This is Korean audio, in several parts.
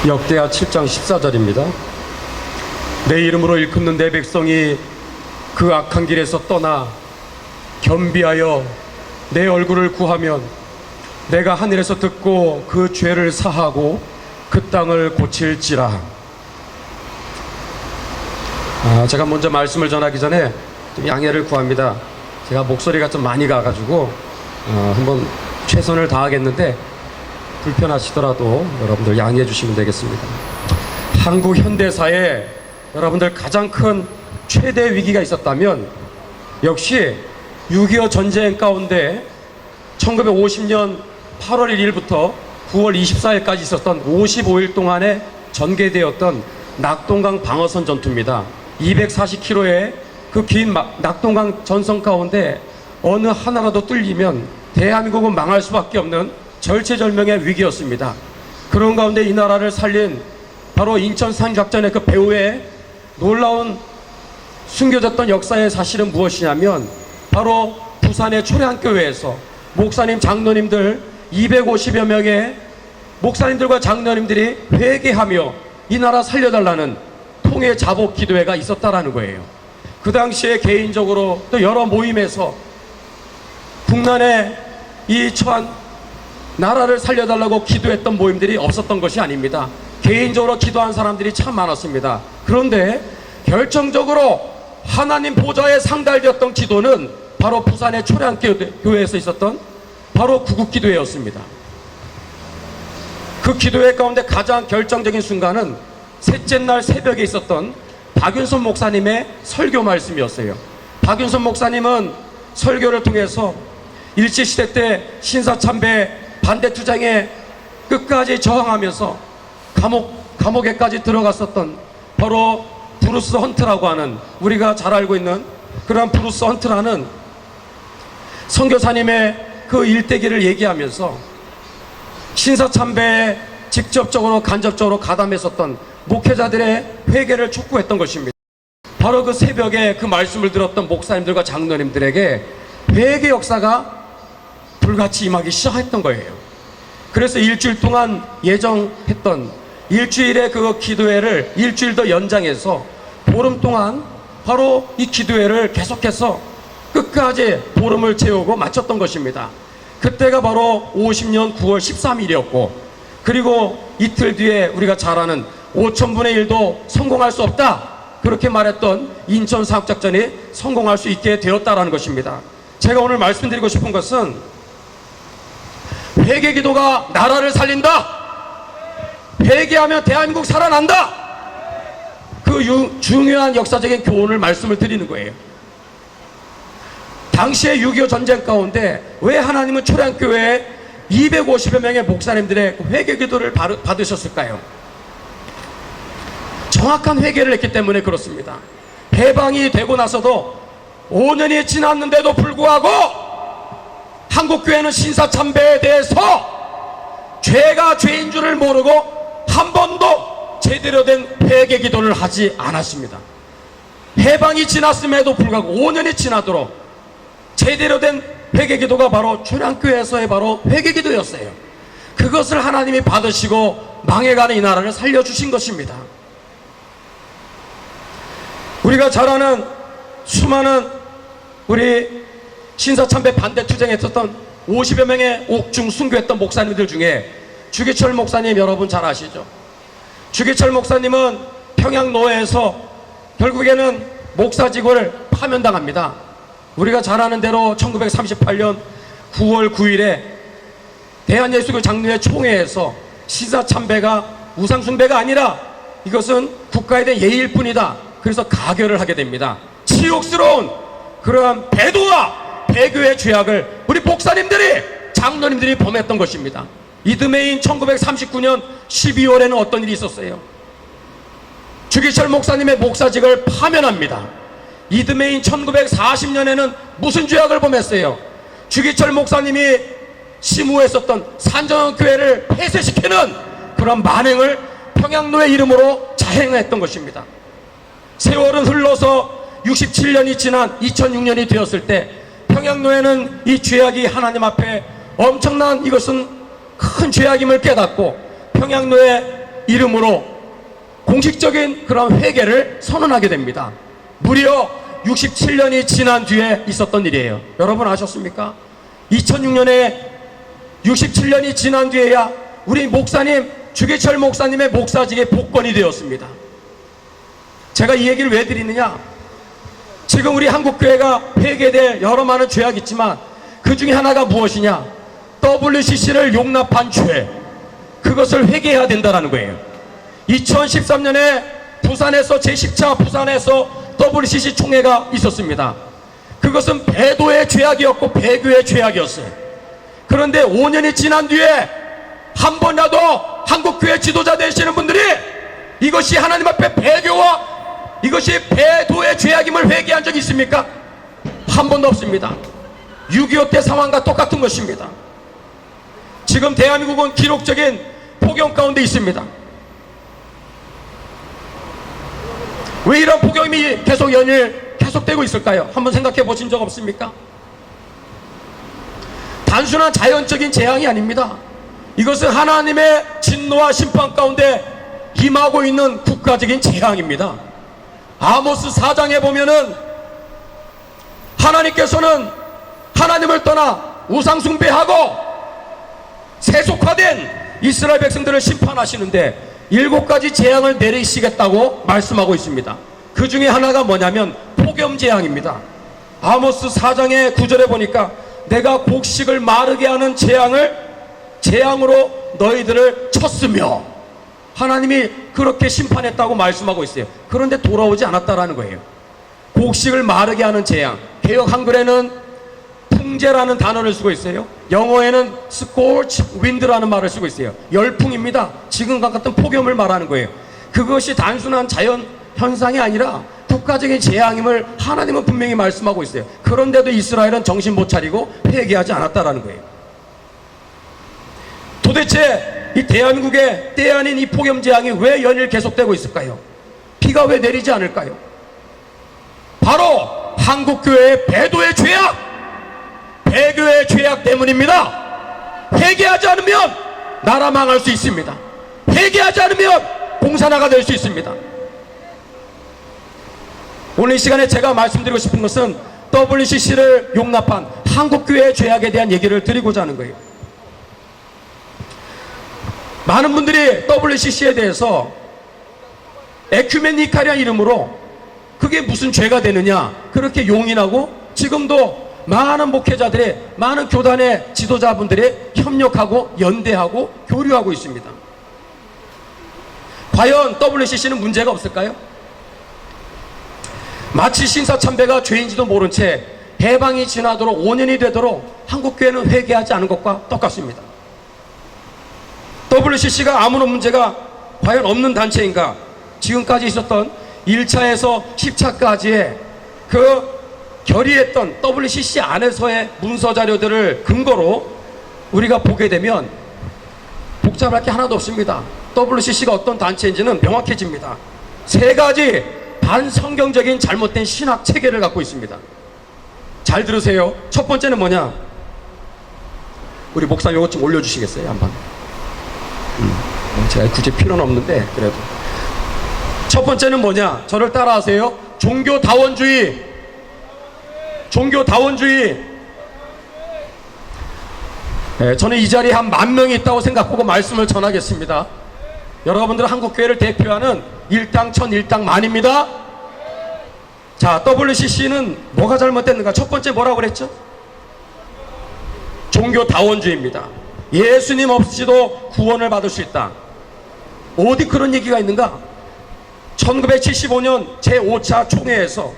역대하 7장 14절입니다. 내 이름으로 일컫는 내 백성이 그 악한 길에서 떠나 겸비하여 내 얼굴을 구하면 내가 하늘에서 듣고 그 죄를 사하고 그 땅을 고칠지라. 제가 먼저 말씀을 전하기 전에 좀 양해를 구합니다. 제가 목소리가 좀 많이 가가지고 한번 최선을 다하겠는데 불편하시더라도 여러분들 양해해 주시면 되겠습니다. 한국 현대사에 여러분들 가장 큰 최대 위기가 있었다면 역시 6.25 전쟁 가운데 1950년 8월 1일부터 9월 24일까지 있었던 55일 동안에 전개되었던 낙동강 방어선 전투입니다. 240km의 그 긴 낙동강 전선 가운데 어느 하나라도 뚫리면 대한민국은 망할 수밖에 없는 절체절명의 위기였습니다. 그런 가운데 이 나라를 살린 바로 인천 상륙작전의 그 배후에 놀라운 숨겨졌던 역사의 사실은 무엇이냐면 바로 부산의 초량교회에서 목사님, 장로님들 250여 명의 목사님들과 장로님들이 회개하며 이 나라 살려달라는 통해 자복 기도회가 있었다라는 거예요. 그 당시에 개인적으로 또 여러 모임에서 국난에 이 처한 나라를 살려달라고 기도했던 모임들이 없었던 것이 아닙니다. 개인적으로 기도한 사람들이 참 많았습니다. 그런데 결정적으로 하나님 보좌에 상달되었던 기도는 바로 부산의 초량교회에서 있었던 바로 구국기도회였습니다. 그 기도회 가운데 가장 결정적인 순간은 셋째 날 새벽에 있었던 박윤선 목사님의 설교 말씀이었어요. 박윤선 목사님은 설교를 통해서 일제시대 때 신사참배 반대투쟁에 끝까지 저항하면서 감옥에까지 들어갔었던 바로 브루스 헌트라고 하는, 우리가 잘 알고 있는 그런 브루스 헌트라는 선교사님의 그 일대기를 얘기하면서 신사참배에 직접적으로 간접적으로 가담했었던 목회자들의 회개를 촉구했던 것입니다. 바로 그 새벽에 그 말씀을 들었던 목사님들과 장로님들에게 회개 역사가 불같이 임하기 시작했던 거예요. 그래서 일주일 동안 예정했던 일주일의 그 기도회를 일주일 더 연장해서 보름 동안 바로 이 기도회를 계속해서 끝까지 보름을 채우고 마쳤던 것입니다. 그때가 바로 50년 9월 13일이었고, 그리고 이틀 뒤에 우리가 잘 아는 5000분의 1도 성공할 수 없다, 그렇게 말했던 인천 사업작전이 성공할 수 있게 되었다라는 것입니다. 제가 오늘 말씀드리고 싶은 것은 회개 기도가 나라를 살린다, 회개하면 대한민국 살아난다, 그 중요한 역사적인 교훈을 말씀을 드리는 거예요. 당시에 6.25 전쟁 가운데 왜 하나님은 초량교회에 250여 명의 목사님들의 회개 기도를 받으셨을까요? 정확한 회개를 했기 때문에 그렇습니다. 해방이 되고 나서도 5년이 지났는데도 불구하고 한국교회는 신사참배에 대해서 죄가 죄인 줄을 모르고 한 번도 제대로 된 회개 기도를 하지 않았습니다. 해방이 지났음에도 불구하고 5년이 지나도록 제대로 된 회개 기도가 바로 초량교회에서의 바로 회개 기도였어요. 그것을 하나님이 받으시고 망해가는 이 나라를 살려주신 것입니다. 우리가 잘 아는 수많은 우리 신사참배 반대투쟁에 있었던 50여 명의 옥중 순교했던 목사님들 중에 주기철 목사님 여러분 잘 아시죠? 주기철 목사님은 평양노회에서 결국에는 목사직을 파면당합니다. 우리가 잘 아는 대로 1938년 9월 9일에 대한예수교 장로회 총회에서 신사참배가 우상숭배가 아니라 이것은 국가에 대한 예의일 뿐이다, 그래서 가결을 하게 됩니다. 치욕스러운 그러한 배도와 배교의 죄악을 우리 목사님들이, 장로님들이 범했던 것입니다. 이듬해인 1939년 12월에는 어떤 일이 있었어요? 주기철 목사님의 목사직을 파면합니다. 이듬해인 1940년에는 무슨 죄악을 범했어요? 주기철 목사님이 심우했었던 산정교회를 폐쇄시키는 그런 만행을 평양노회 이름으로 자행했던 것입니다. 세월은 흘러서 67년이 지난 2006년이 되었을 때 평양노회는 이 죄악이 하나님 앞에 엄청난, 이것은 큰 죄악임을 깨닫고 평양노회 이름으로 공식적인 그런 회개를 선언하게 됩니다. 무려 67년이 지난 뒤에 있었던 일이에요. 여러분 아셨습니까? 2006년에 67년이 지난 뒤에야 우리 목사님, 주기철 목사님의 목사직에 복권이 되었습니다. 제가 이 얘기를 왜 드리느냐? 지금 우리 한국교회가 회개될 여러 많은 죄악이 있지만 그 중에 하나가 무엇이냐? WCC를 용납한 죄, 그것을 회개해야 된다는 거예요. 2013년에 부산에서 제10차 부산에서 WCC 총회가 있었습니다. 그것은 배도의 죄악이었고 배교의 죄악이었어요. 그런데 5년이 지난 뒤에 한 번이라도 한국교회 지도자 되시는 분들이 이것이 하나님 앞에 배교와 이것이 배도의 죄악임을 회개한 적이 있습니까? 한 번도 없습니다. 6.25 때 상황과 똑같은 것입니다. 지금 대한민국은 기록적인 폭염 가운데 있습니다. 왜 이런 폭염이 계속 연일 계속되고 있을까요? 한번 생각해 보신 적 없습니까? 단순한 자연적인 재앙이 아닙니다. 이것은 하나님의 진노와 심판 가운데 임하고 있는 국가적인 재앙입니다. 아모스 4장에 보면은 하나님께서는 하나님을 떠나 우상 숭배하고 세속화된 이스라엘 백성들을 심판하시는데 7가지 재앙을 내리시겠다고 말씀하고 있습니다. 그 중에 하나가 뭐냐면 폭염 재앙입니다. 아모스 4장의 9절에 보니까 내가 곡식을 마르게 하는 재앙으로 너희들을 쳤으며, 하나님이 그렇게 심판했다고 말씀하고 있어요. 그런데 돌아오지 않았다라는 거예요. 곡식을 마르게 하는 재앙, 개역 한글에는 풍재라는 단어를 쓰고 있어요. 영어에는 scorch wind라는 말을 쓰고 있어요. 열풍입니다. 지금과 같은 폭염을 말하는 거예요. 그것이 단순한 자연 현상이 아니라 국가적인 재앙임을 하나님은 분명히 말씀하고 있어요. 그런데도 이스라엘은 정신 못 차리고 회개하지 않았다라는 거예요. 도대체 이 대한민국의 때 아닌 이 폭염 재앙이 왜 연일 계속되고 있을까요? 비가 왜 내리지 않을까요? 바로 한국교회의 배도의 죄악, 배교의 죄악 때문입니다. 회개하지 않으면 나라 망할 수 있습니다. 회개하지 않으면 공산화가 될 수 있습니다. 오늘 이 시간에 제가 말씀드리고 싶은 것은 WCC를 용납한 한국교회의 죄악에 대한 얘기를 드리고자 하는 거예요. 많은 분들이 WCC에 대해서 에큐메니카리한 이름으로 그게 무슨 죄가 되느냐 그렇게 용인하고, 지금도 많은 목회자들의, 많은 교단의 지도자분들이 협력하고 연대하고 교류하고 있습니다. 과연 WCC는 문제가 없을까요? 마치 신사참배가 죄인지도 모른 채 해방이 지나도록 5년이 되도록 한국교회는 회개하지 않은 것과 똑같습니다. WCC가 아무런 문제가 과연 없는 단체인가? 지금까지 있었던 1차에서 10차까지의 그 결의했던 WCC 안에서의 문서 자료들을 근거로 우리가 보게 되면 복잡할 게 하나도 없습니다. WCC가 어떤 단체인지는 명확해집니다. 3가지 반성경적인 잘못된 신학 체계를 갖고 있습니다. 잘 들으세요. 첫 번째는 뭐냐? 우리 목사님 이것 좀 올려주시겠어요? 한번. 제가 굳이 필요는 없는데 그래도. 첫 번째는 뭐냐? 저를 따라하세요. 종교다원주의. 종교다원주의. 네, 저는 이 자리에 한 10,000명이 있다고 생각하고 말씀을 전하겠습니다. 여러분들 한국교회를 대표하는 일당천 일당만입니다. 자, WCC는 뭐가 잘못됐는가? 첫 번째 뭐라고 그랬죠? 종교다원주의입니다. 예수님 없이도 구원을 받을 수 있다. 어디 그런 얘기가 있는가? 1975년 제5차 총회에서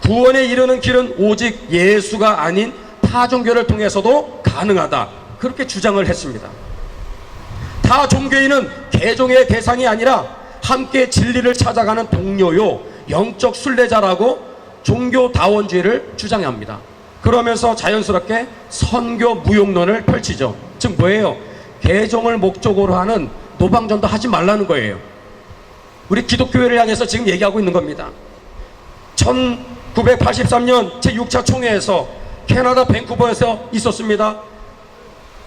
구원에 이르는 길은 오직 예수가 아닌 타 종교를 통해서도 가능하다, 그렇게 주장을 했습니다. 타 종교인은 개종의 대상이 아니라 함께 진리를 찾아가는 동료요 영적 순례자라고 종교다원주의를 주장합니다. 그러면서 자연스럽게 선교 무용론을 펼치죠. 즉 뭐예요? 개종을 목적으로 하는 노방전도 하지 말라는 거예요. 우리 기독교회를 향해서 지금 얘기하고 있는 겁니다. 1983년 제6차 총회에서 캐나다 밴쿠버에서 있었습니다.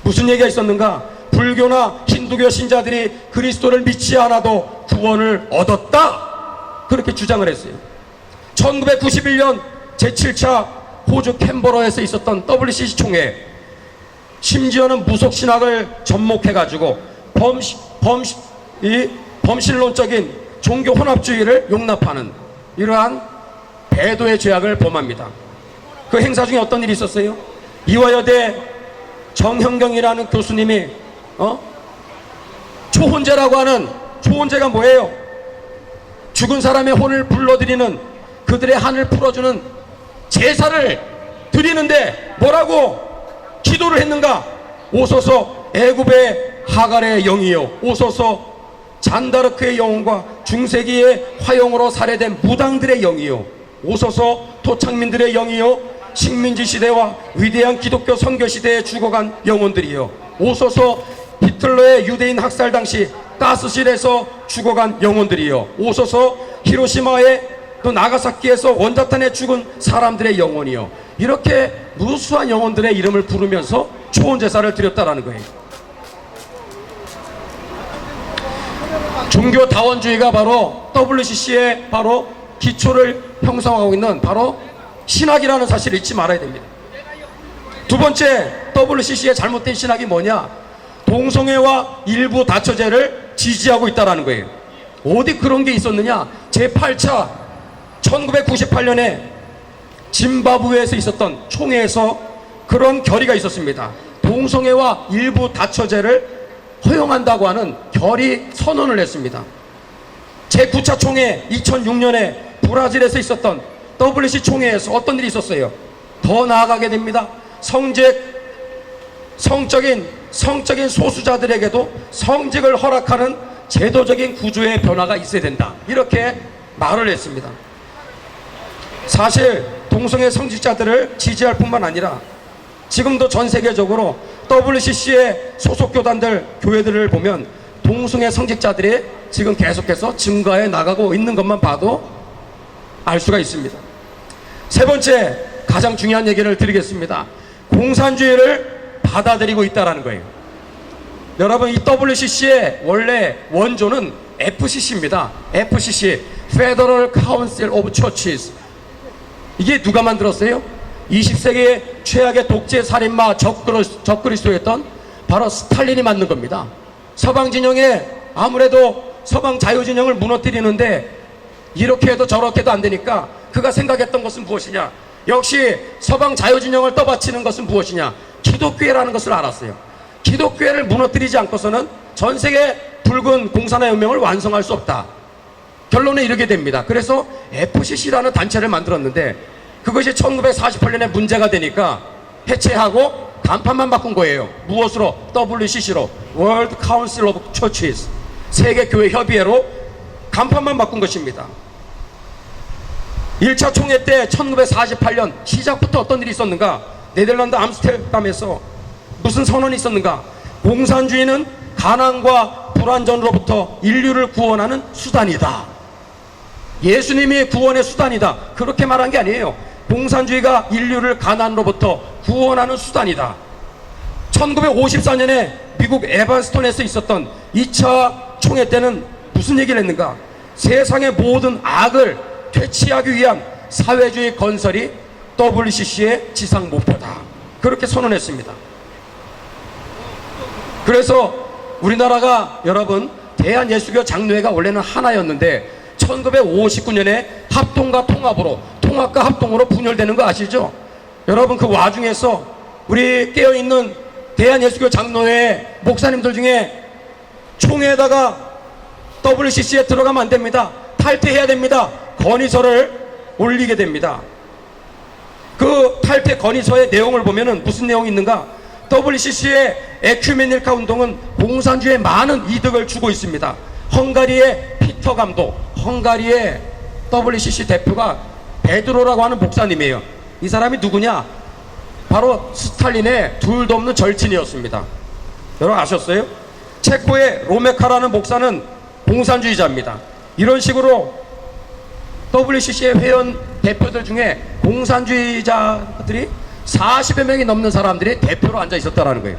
무슨 얘기가 있었는가? 불교나 힌두교 신자들이 그리스도를 믿지 않아도 구원을 얻었다, 그렇게 주장을 했어요. 1991년 제7차 호주 캔버러에서 있었던 WCC 총회, 심지어는 무속신학을 접목해가지고 범신론적인 종교 혼합주의를 용납하는 이러한 배도의 죄악을 범합니다. 그 행사 중에 어떤 일이 있었어요? 이화여대 정형경이라는 교수님이 초혼제라고 하는, 초혼제가 뭐예요? 죽은 사람의 혼을 불러들이는, 그들의 한을 풀어주는 제사를 드리는데 뭐라고 기도를 했는가? 오소서 애굽의 하갈의 영이요, 오소서 잔다르크의 영혼과 중세기의 화용으로 살해된 무당들의 영이요, 오소서 토착민들의 영이요, 식민지 시대와 위대한 기독교 선교 시대에 죽어간 영혼들이요, 오소서 히틀러의 유대인 학살 당시 가스실에서 죽어간 영혼들이요, 오소서 히로시마의 또 나가사키에서 원자탄에 죽은 사람들의 영혼이요. 이렇게 무수한 영혼들의 이름을 부르면서 초혼제사를 드렸다라는 거예요. 종교다원주의가 바로 WCC의 바로 기초를 형성하고 있는 바로 신학이라는 사실을 잊지 말아야 됩니다. 두 번째, WCC의 잘못된 신학이 뭐냐? 동성애와 일부 다처제를 지지하고 있다는 거예요. 어디 그런 게 있었느냐? 제8차 1998년에 짐바브웨에서 있었던 총회에서 그런 결의가 있었습니다. 동성애와 일부 다처제를 허용한다고 하는 결의 선언을 했습니다. 제9차 총회 2006년에 브라질에서 있었던 WC 총회에서 어떤 일이 있었어요? 더 나아가게 됩니다. 성적인 소수자들에게도 성직을 허락하는 제도적인 구조의 변화가 있어야 된다, 이렇게 말을 했습니다. 사실 동성애 성직자들을 지지할 뿐만 아니라 지금도 전 세계적으로 WCC의 소속 교단들, 교회들을 보면 동성애 성직자들이 지금 계속해서 증가해 나가고 있는 것만 봐도 알 수가 있습니다. 세 번째, 가장 중요한 얘기를 드리겠습니다. 공산주의를 받아들이고 있다는 거예요. 여러분, 이 WCC의 원래 원조는 FCC입니다. FCC, Federal Council of Churches. 이게 누가 만들었어요? 20세기의 최악의 독재 살인마 적그리스도였던 바로 스탈린이 만든 겁니다. 서방 진영에, 아무래도 서방 자유진영을 무너뜨리는데 이렇게 해도 저렇게 해도 안 되니까 그가 생각했던 것은 무엇이냐? 역시 서방 자유진영을 떠받치는 것은 무엇이냐? 기독교회라는 것을 알았어요. 기독교회를 무너뜨리지 않고서는 전 세계 붉은 공산화 혁명을 완성할 수 없다, 결론에 이르게 됩니다. 그래서 FCC라는 단체를 만들었는데 그것이 1948년에 문제가 되니까 해체하고 간판만 바꾼 거예요. 무엇으로? WCC로, World Council of Churches, 세계교회 협의회로 간판만 바꾼 것입니다. 1차 총회 때 1948년 시작부터 어떤 일이 있었는가? 네덜란드 암스테르담에서 무슨 선언이 있었는가? 공산주의는 가난과 불안전으로부터 인류를 구원하는 수단이다. 예수님이 구원의 수단이다, 그렇게 말한 게 아니에요. 공산주의가 인류를 가난으로부터 구원하는 수단이다. 1954년에 미국 에반스톤에서 있었던 2차 총회 때는 무슨 얘기를 했는가? 세상의 모든 악을 퇴치하기 위한 사회주의 건설이 WCC의 지상 목표다, 그렇게 선언했습니다. 그래서 우리나라가, 여러분, 대한예수교 장로회가 원래는 하나였는데 1959년에 합동과 통합으로, 통합과 합동으로 분열되는 거 아시죠? 여러분, 그 와중에서 우리 깨어있는 대한예수교 장로회 목사님들 중에 총회에다가 WCC에 들어가면 안 됩니다, 탈퇴해야 됩니다, 건의서를 올리게 됩니다. 그 탈퇴 건의서의 내용을 보면은 무슨 내용이 있는가? WCC의 에큐메닐카 운동은 공산주의에 많은 이득을 주고 있습니다. 헝가리의 피터 감독, 헝가리의 WCC 대표가 베드로라고 하는 목사님이에요. 이 사람이 누구냐? 바로 스탈린의 둘도 없는 절친이었습니다. 여러분 아셨어요? 체코의 로메카라는 목사는 공산주의자입니다. 이런 식으로 WCC의 회원 대표들 중에 공산주의자들이 40여 명이 넘는 사람들이 대표로 앉아 있었다는 거예요.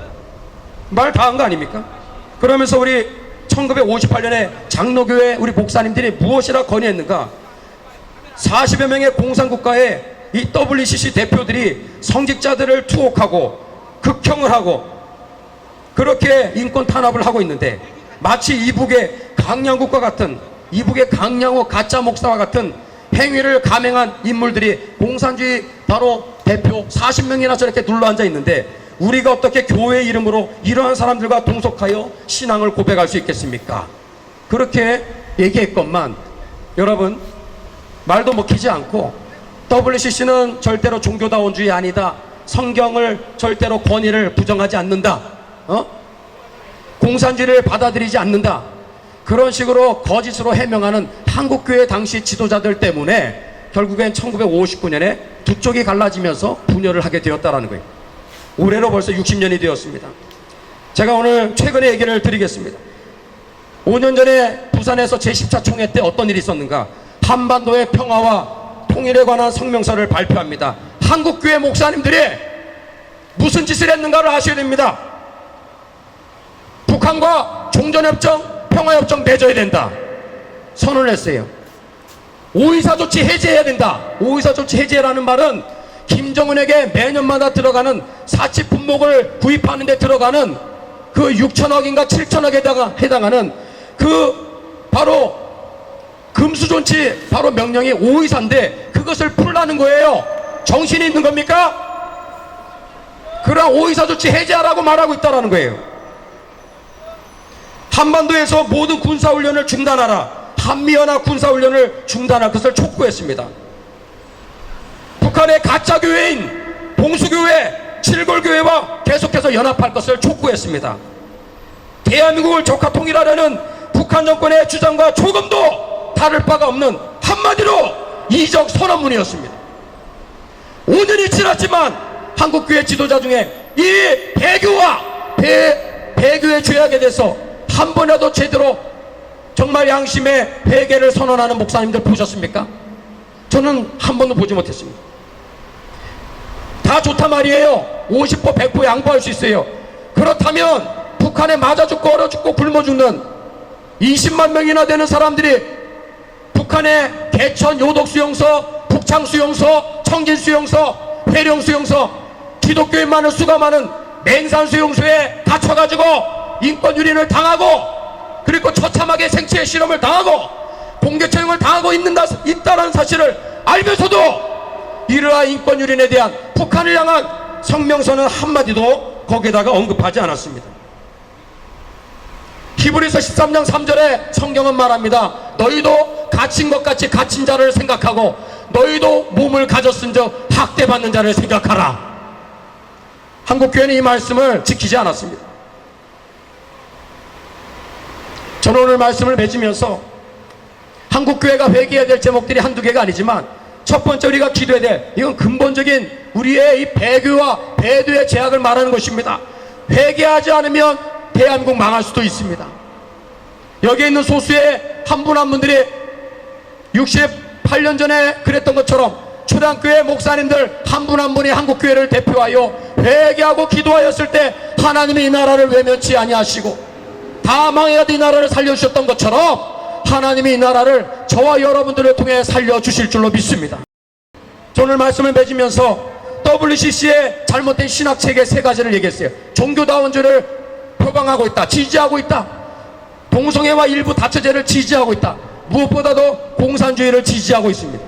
말 다 한 거 아닙니까? 그러면서 우리 1958년에 장로교회 우리 목사님들이 무엇이라 건의했는가? 40여 명의 공산국가의 이 WCC 대표들이 성직자들을 투옥하고 극형을 하고 그렇게 인권 탄압을 하고 있는데, 마치 이북의 강양국과 같은, 이북의 강양호 가짜 목사와 같은 행위를 감행한 인물들이 공산주의 바로 대표 40명이나 저렇게 눌러앉아 있는데, 우리가 어떻게 교회 이름으로 이러한 사람들과 동석하여 신앙을 고백할 수 있겠습니까? 그렇게 얘기했건만 여러분 말도 먹히지 않고, WCC는 절대로 종교다원주의 아니다, 성경을 절대로 권위를 부정하지 않는다, 공산주의를 받아들이지 않는다, 그런 식으로 거짓으로 해명하는 한국교회 당시 지도자들 때문에 결국엔 1959년에 두 쪽이 갈라지면서 분열을 하게 되었다는 거예요. 올해로 벌써 60년이 되었습니다. 제가 오늘 최근의 얘기를 드리겠습니다. 5년 전에 부산에서 제10차 총회 때 어떤 일이 있었는가? 한반도의 평화와 통일에 관한 성명서를 발표합니다. 한국교회 목사님들이 무슨 짓을 했는가를 아셔야 됩니다. 북한과 종전협정, 평화협정 맺어야 된다 선언을 했어요. 오이사조치 해제해야 된다. 오이사조치 해제라는 말은 김정은에게 매년마다 들어가는 사치 품목을 구입하는 데 들어가는 그 6천억인가 7천억에 해당하는 그 바로 금수존치 바로 명령이 오이사인데, 그것을 풀라는 거예요. 정신이 있는 겁니까? 그러나 오이사 조치 해제하라고 말하고 있다는 거예요. 한반도에서 모든 군사훈련을 중단하라, 한미연합 군사훈련을 중단할 것을 촉구했습니다. 북한의 가짜교회인 봉수교회, 칠골교회와 계속해서 연합할 것을 촉구했습니다. 대한민국을 적화 통일하려는 북한 정권의 주장과 조금도 다를 바가 없는 한마디로 이적 선언문이었습니다. 5년이 지났지만 한국교회 지도자 중에 이 배교와 배교의 죄악에 대해서 한 번이라도 제대로 정말 양심의 회개를 선언하는 목사님들 보셨습니까? 저는 한 번도 보지 못했습니다. 다 좋단 말이에요. 50% 100% 양보할 수 있어요. 그렇다면 북한에 맞아 죽고 얼어 죽고 굶어 죽는 20만 명이나 되는 사람들이 북한의 개천 요독수용소, 북창수용소, 청진수용소, 회령수용소, 기독교인 많은 수가 많은 맹산수용소에 갇혀가지고 인권유린을 당하고, 그리고 처참하게 생체 실험을 당하고 공개처형을 당하고 있다는 사실을 알면서도 이러한 인권유린에 대한 북한을 향한 성명서는 한마디도 거기에다가 언급하지 않았습니다. 히브리서 13장 3절에 성경은 말합니다. 너희도 갇힌 것 같이 갇힌 자를 생각하고 너희도 몸을 가졌은즉 학대받는 자를 생각하라. 한국교회는 이 말씀을 지키지 않았습니다. 저는 오늘 말씀을 맺으면서 한국교회가 회개해야 될 제목들이 한두 개가 아니지만, 첫 번째 우리가 기도해야 될, 이건 근본적인 우리의 이 배교와 배도의 제약을 말하는 것입니다. 회개하지 않으면 대한민국 망할 수도 있습니다. 여기에 있는 소수의 한 분 한 분들이 68년 전에 그랬던 것처럼 초대교회 목사님들 한 분 한 분이 한국교회를 대표하여 회개하고 기도하였을 때 하나님이 이 나라를 외면치 아니하시고 다 망해야 이 나라를 살려주셨던 것처럼 하나님이 이 나라를 저와 여러분들을 통해 살려주실 줄로 믿습니다. 오늘 말씀을 맺으면서 WCC의 잘못된 신학체계 세 가지를 얘기했어요. 종교다원주의를 표방하고 있다, 지지하고 있다, 동성애와 일부 다처제를 지지하고 있다, 무엇보다도 공산주의를 지지하고 있습니다.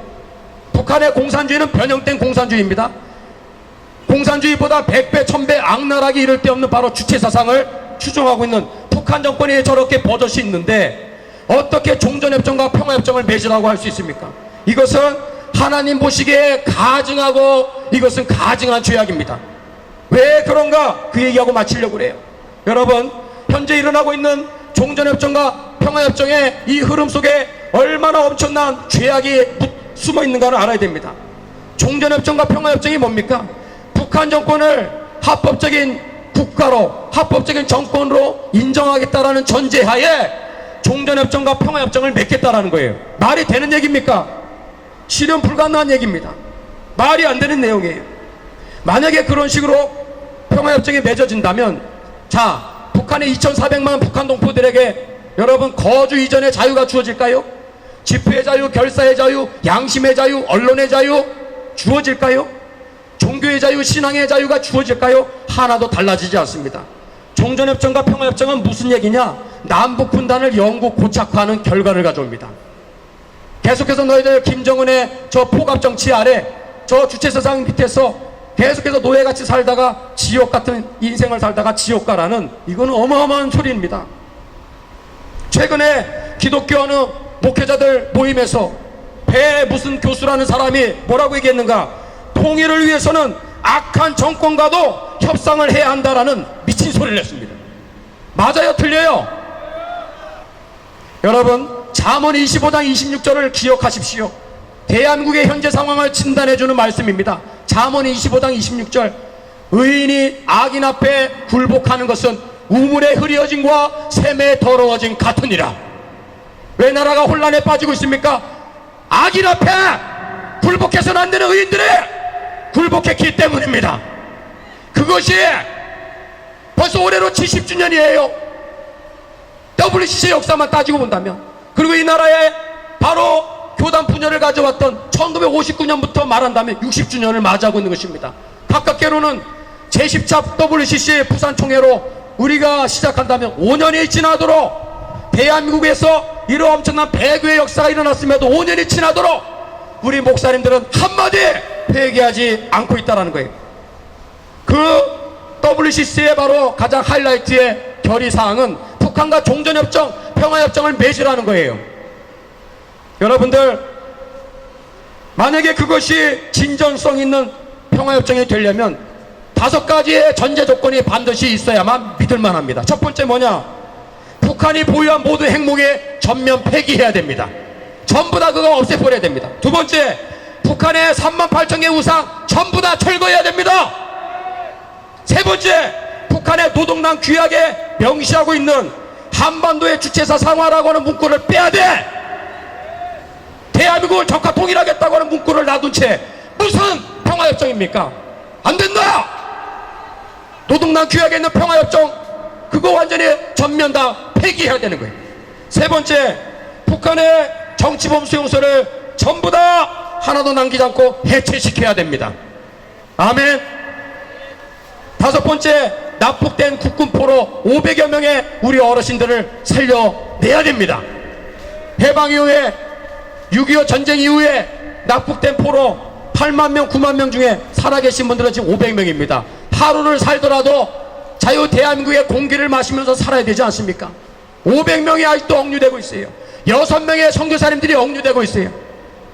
북한의 공산주의는 변형된 공산주의입니다. 공산주의보다 100배 1000배 악랄하게 이를 데 없는 바로 주체사상을 추종하고 있는 북한 정권이 저렇게 버젓이 있는데 어떻게 종전협정과 평화협정을 맺으라고 할 수 있습니까? 이것은 하나님 보시기에 가증하고 이것은 가증한 죄악입니다. 왜 그런가? 그 얘기하고 마치려고 그래요. 여러분, 현재 일어나고 있는 종전협정과 평화협정의 이 흐름 속에 얼마나 엄청난 죄악이 숨어 있는가를 알아야 됩니다. 종전협정과 평화협정이 뭡니까? 북한 정권을 합법적인 국가로, 합법적인 정권으로 인정하겠다라는 전제하에 종전협정과 평화협정을 맺겠다라는 거예요. 말이 되는 얘기입니까? 실현 불가능한 얘기입니다. 말이 안 되는 내용이에요. 만약에 그런 식으로 평화협정이 맺어진다면 자, 북한의 2,400만 북한 동포들에게 여러분 거주 이전의 자유가 주어질까요? 집회의 자유, 결사의 자유, 양심의 자유, 언론의 자유 주어질까요? 종교의 자유, 신앙의 자유가 주어질까요? 하나도 달라지지 않습니다. 종전협정과 평화협정은 무슨 얘기냐? 남북 분단을 영구 고착화하는 결과를 가져옵니다. 계속해서 너희들 김정은의 저 포갑정치 아래 저 주체사상 밑에서 계속해서 노예같이 살다가 지옥 같은 인생을 살다가 지옥 가라는, 이거는 어마어마한 소리입니다. 최근에 기독교 어느 목회자들 모임에서 배 무슨 교수라는 사람이 뭐라고 얘기했는가? 통일을 위해서는 악한 정권과도 협상을 해야 한다라는 미친 소리를 했습니다. 맞아요? 틀려요? 여러분, 잠언 25장 26절을 기억하십시오. 대한민국의 현재 상황을 진단해주는 말씀입니다. 잠언 25장 26절, 의인이 악인 앞에 굴복하는 것은 우물에 흐려짐과 샘에 더러워짐 같으니라. 왜 나라가 혼란에 빠지고 있습니까? 악인 앞에 굴복해서는 안 되는 의인들이 굴복했기 때문입니다. 그것이 벌써 올해로 70주년이에요 WCC 역사만 따지고 본다면. 그리고 이 나라에 바로 교단 분열을 가져왔던 1959년부터 말한다면 60주년을 맞이하고 있는 것입니다. 가깝게로는 제10차 WCC 부산총회로 우리가 시작한다면 5년이 지나도록, 대한민국에서 이런 엄청난 배교의 역사가 일어났음에도 5년이 지나도록 우리 목사님들은 한마디 회개하지 않고 있다는 거예요. 그 WCC의 바로 가장 하이라이트의 결의사항은 북한과 종전협정, 평화협정을 맺으라는 거예요. 여러분들, 만약에 그것이 진전성 있는 평화협정이 되려면 5가지의 전제 조건이 반드시 있어야만 믿을만 합니다. 첫 번째 뭐냐? 북한이 보유한 모든 핵무기 전면 폐기해야 됩니다. 전부 다 그거 없애버려야 됩니다. 두 번째, 북한의 38,000개 우상 전부 다 철거해야 됩니다. 세 번째, 북한의 노동당 규약에 명시하고 있는 한반도의 주체사 상화라고 하는 문구를 빼야 돼. 대한민국을 적화 통일하겠다고 하는 문구를 놔둔 채 무슨 평화협정입니까? 안 된다. 노동당 규약에 있는 평화협정 그거 완전히 전면 다 폐기해야 되는 거예요. 세 번째, 북한의 정치범 수용소를 전부 다 하나도 남기지 않고 해체시켜야 됩니다. 아멘. 다섯 번째, 납북된 국군포로 500여 명의 우리 어르신들을 살려내야 됩니다. 해방 이후에 6.25 전쟁 이후에 납북된 포로 8만 명, 9만 명 중에 살아계신 분들은 지금 500명입니다. 하루를 살더라도 자유 대한민국의 공기를 마시면서 살아야 되지 않습니까? 500명이 아직도 억류되고 있어요. 6명의 선교사님들이 억류되고 있어요.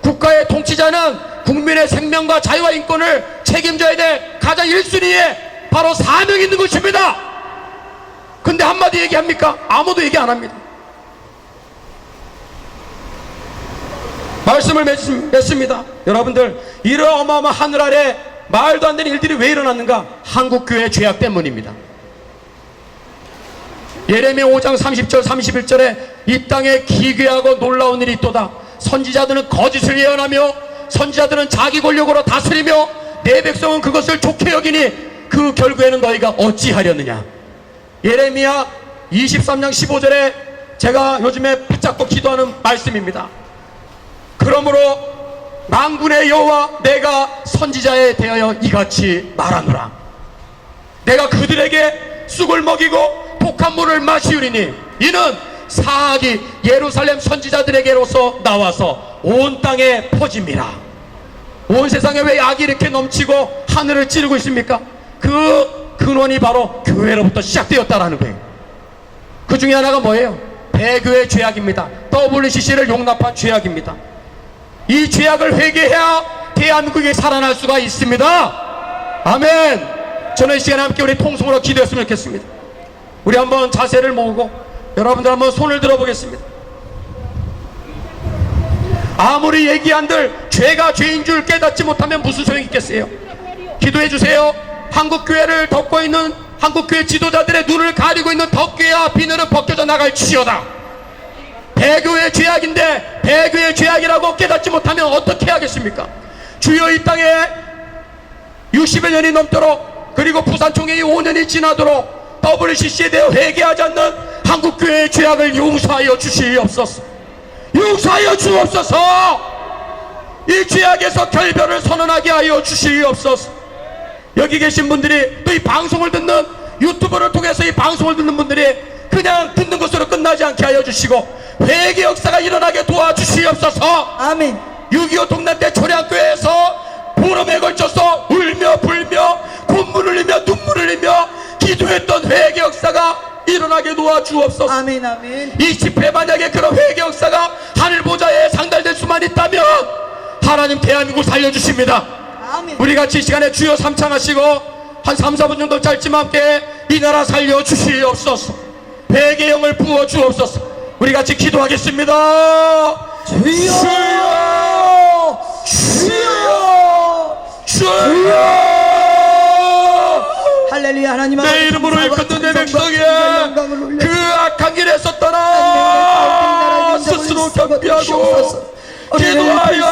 국가의 통치자는 국민의 생명과 자유와 인권을 책임져야 될 가장 1순위에 바로 사명이 있는 것입니다. 근데 한마디 얘기합니까? 아무도 얘기 안 합니다. 말씀을 맺습니다. 여러분들, 이런 어마어마한 하늘 아래 말도 안 되는 일들이 왜 일어났는가? 한국교회 죄악 때문입니다. 예레미야 5장 30절 31절에 이 땅에 기괴하고 놀라운 일이 있도다. 선지자들은 거짓을 예언하며 선지자들은 자기 권력으로 다스리며 내 백성은 그것을 좋게 여기니 그 결국에는 너희가 어찌하려느냐. 예레미야 23장 15절에 제가 요즘에 붙잡고 기도하는 말씀입니다. 그러므로 만군의 여호와 내가 선지자에 대하여 이같이 말하노라. 내가 그들에게 쑥을 먹이고 독한 물을 마시우리니 이는 사악이 예루살렘 선지자들에게로서 나와서 온 땅에 퍼집니다. 온 세상에 왜 악이 이렇게 넘치고 하늘을 찌르고 있습니까? 그 근원이 바로 교회로부터 시작되었다라는 거예요. 그 중에 하나가 뭐예요? 배교의 죄악입니다. WCC를 용납한 죄악입니다. 이 죄악을 회개해야 대한민국이 살아날 수가 있습니다. 아멘. 저는 이 시간에 함께 우리 통성으로 기도했으면 좋겠습니다. 우리 한번 자세를 모으고 여러분들 한번 손을 들어보겠습니다. 아무리 얘기한들 죄가 죄인 줄 깨닫지 못하면 무슨 소용이 있겠어요? 기도해 주세요. 한국교회를 덮고 있는 한국교회 지도자들의 눈을 가리고 있는 덮개와 비늘은 벗겨져 나갈지어다. 배교의 죄악인데 배교의 죄악이라고 깨닫지 못하면 어떻게 하겠습니까? 주여, 이 땅에 60여 년이 넘도록, 그리고 부산총회의 5년이 지나도록 WCC에 대해 회개하지 않는 한국교회의 죄악을 용서하여 주시옵소서. 용서하여 주옵소서. 이 죄악에서 결별을 선언하게 하여 주시옵소서. 여기 계신 분들이 또 이 방송을 듣는, 유튜브를 통해서 이 방송을 듣는 분들이 그냥 듣는 것으로 끝나지 않게 하여 주시고 회개 역사가 일어나게 도와주시옵소서. 아멘. 6.25 동란 때 초량교회에서 보름에 걸쳐서 울며 불며 콧물 흘리며 눈물 흘리며 기도했던 회개 역사가 일어나게 도와주옵소서. 아멘. 아멘. 이 집회 만약에 그런 회개 역사가 하늘 보좌에 상달될 수만 있다면 하나님 대한민국 살려주십니다. 아멘. 우리 같이 이 시간에 주여 삼창하시고 한 3, 4분 정도 짧지만 함께 이 나라 살려주시옵소서. 회개의 영을 부어주옵소서. 우리 같이 기도하겠습니다. 주여! 주여! 주여! 할렐루야. 하나님 내 이름으로 이끌던 내 백성에 그 악한 길에서 떠나 스스로 겸비하고 기도하여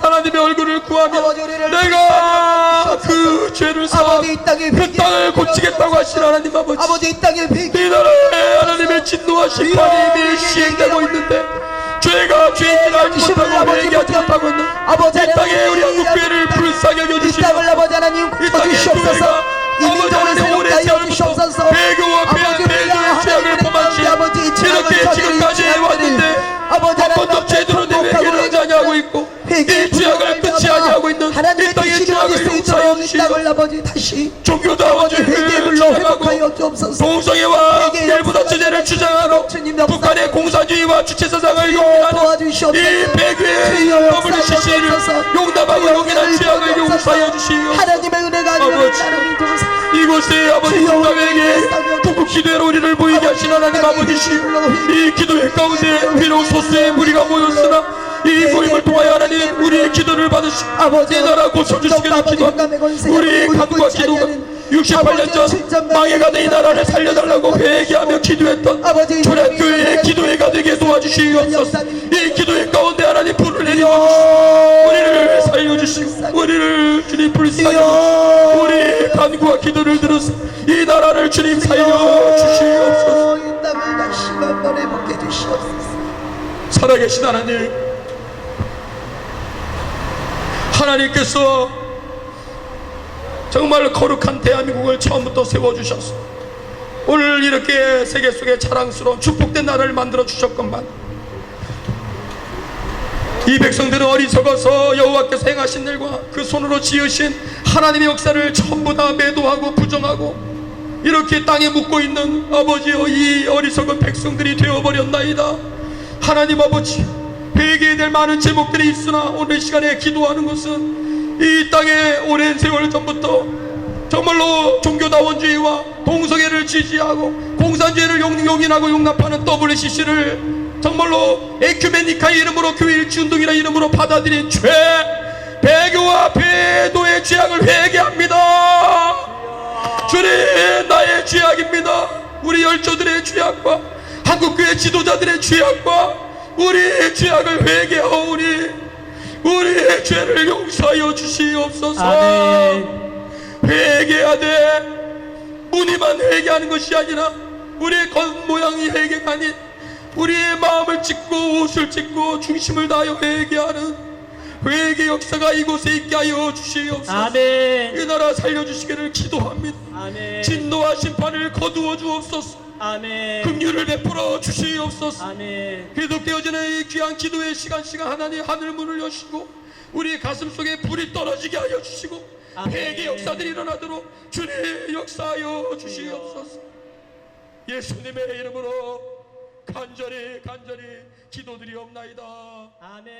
하나님의 얼굴을 구하며 내가 그 죄를 사하 그 땅을 고치겠다고 하신 하나님 아버지, 아버지 이 땅에 이 나라에 하나님의 진노와 심판이 이미 시행되고 있는데 죄가 죄인을 알지 못하고 회개하지 못하고 있는 이 땅에 우리 한국교회를 불쌍히 여겨주시고 이 땅을 아버지 하나님 이 땅에 구워주시옵소서. 이 민족을 새롭게 하여 주시옵소서. 배교와 배교의 죄악을 범하시 이렇게 지금까지 해왔는데 한 번도 제대로 내 회개를 하지 아니하고 있고 이 죄악을 끝이 아니하고 있는 이 땅의 죄악을 용서하여 주시고 아버지 다시 종교다워주를 회개물로 주장하고 회복하여 주옵소서. 동성애와 일부다 주제를 주장하고 북한의 공산주의와 주체사상을 용인하는 도와주시옵소서. 이 배교의 WCC를 용납하고 용인한 죄악을 용서하여 주시오. 하나님의 은혜가 아니라 아버지, 나를 도우사. 이곳에 아버지 국가에게 북극 기도회로 우리를 모이게 하신 하나님 아버지시오. 이 기도회 가운데 비록 소수의 무리가 모였으나 이 모임을 통하여 하나님 우리의 기도를 받으시고 이 나라 고쳐주시기를 기도합니다. 우리의 간구와 기도가 68년 전 망해가는 이 나라를 살려달라고 회개하며 기도했던 초량교회의 기도회가 되게 도와주시옵소서. 이 기도회 가운데 하나님 불을 내려주시고 우리를 살려주시고 우리를 주님 불쌍히 여기시고 우리의 간구와 기도를 들으사 이 나라를 주님 살려주시옵소서. 이 땅을 다시 한번 회복해 주시옵소서. 살아계신 하나님, 하나님께서 정말 거룩한 대한민국을 처음부터 세워주셔서 오늘 이렇게 세계 속에 자랑스러운 축복된 나라를 만들어 주셨건만 이 백성들은 어리석어서 여호와께서 행하신 일과 그 손으로 지으신 하나님의 역사를 전부 다 매도하고 부정하고 이렇게 땅에 묻고 있는 아버지여 이 어리석은 백성들이 되어버렸나이다. 하나님 아버지, 회개해야 될 많은 제목들이 있으나 오늘 시간에 기도하는 것은 이 땅에 오랜 세월 전부터 정말로 종교다원주의와 동성애를 지지하고 공산주의를 용인하고 용납하는 WCC를 정말로 에큐메니카의 이름으로 교회 일치운동이라는 이름으로 받아들인 죄, 배교와 배도의 죄악을 회개합니다. 주님, 나의 죄악입니다. 우리 열조들의 죄악과 한국교회 지도자들의 죄악과 우리의 죄악을 회개하오니 우리의 죄를 용서하여 주시옵소서. 아멘. 회개하되 무늬만 회개하는 것이 아니라 우리의 겉모양이 회개가 아닌 우리의 마음을 찢고 옷을 찢고 중심을 다하여 회개하는 회개 역사가 이곳에 있게 하여 주시옵소서. 아멘. 이 나라 살려주시기를 기도합니다. 아멘. 진노와 심판을 거두어 주옵소서. 아멘. 긍휼을 베풀어 주시옵소서. 아멘. 계속되어지는 이 귀한 기도의 시간 하나님 하늘 문을 여시고 우리 가슴 속에 불이 떨어지게 하여 주시고 아멘. 회개 역사들이 일어나도록 주님 역사하여 주시옵소서. 예수님의 이름으로 간절히 기도드리옵나이다. 아멘.